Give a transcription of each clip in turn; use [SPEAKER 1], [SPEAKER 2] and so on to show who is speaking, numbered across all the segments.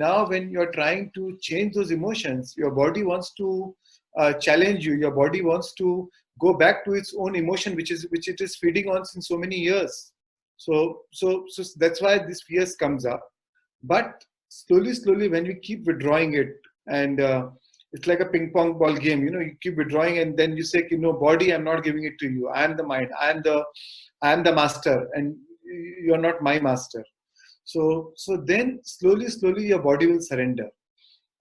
[SPEAKER 1] Now, when you're trying to change those emotions, your body wants to challenge you. Your body wants to go back to its own emotion, which it is feeding on since so many years. So that's why this fears comes up. But slowly, when we keep withdrawing it, and it's like a ping pong ball game, you keep withdrawing, and then you say, body, I'm not giving it to you. I am the mind. I am the master, and you're not my master. So then slowly your body will surrender.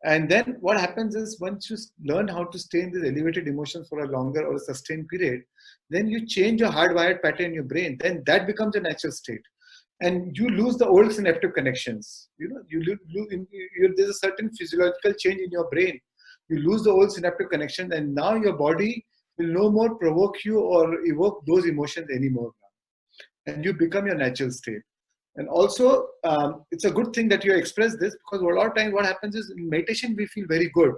[SPEAKER 1] And then what happens is, once you learn how to stay in these elevated emotions for a longer or a sustained period, then you change your hardwired pattern in your brain. Then that becomes a natural state. And you lose the old synaptic connections. There's a certain physiological change in your brain. You lose the old synaptic connection, and now your body will no more provoke you or evoke those emotions anymore. And you become your natural state. And also, it's a good thing that you express this, because a lot of times what happens is, in meditation, we feel very good.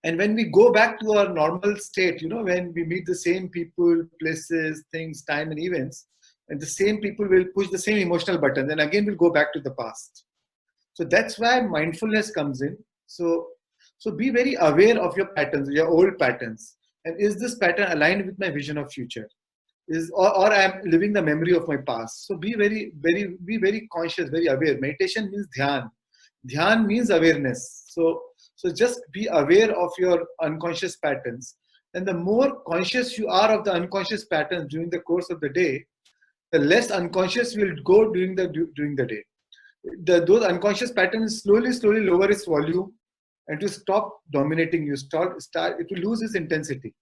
[SPEAKER 1] And when we go back to our normal state, when we meet the same people, places, things, time, and events, and the same people will push the same emotional button, then again we'll go back to the past. So that's why mindfulness comes in. So be very aware of your patterns, your old patterns. And is this pattern aligned with my vision of future? Or I am living the memory of my past? So be very conscious, very aware. Meditation means dhyan. Dhyan means awareness. So just be aware of your unconscious patterns. And the more conscious you are of the unconscious patterns during the course of the day, the less unconscious will go during the day. Those unconscious patterns slowly lower its volume, and to stop dominating you, it will lose its intensity.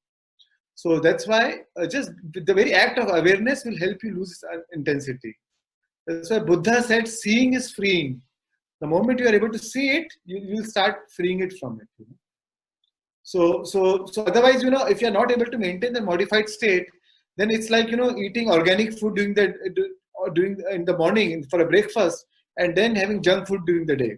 [SPEAKER 1] So that's why just the very act of awareness will help you lose its intensity. That's why Buddha said, seeing is freeing. The moment you are able to see it, you will start freeing it from it. So otherwise, if you are not able to maintain the modified state, then it's like, eating organic food in the morning for a breakfast, and then having junk food during the day.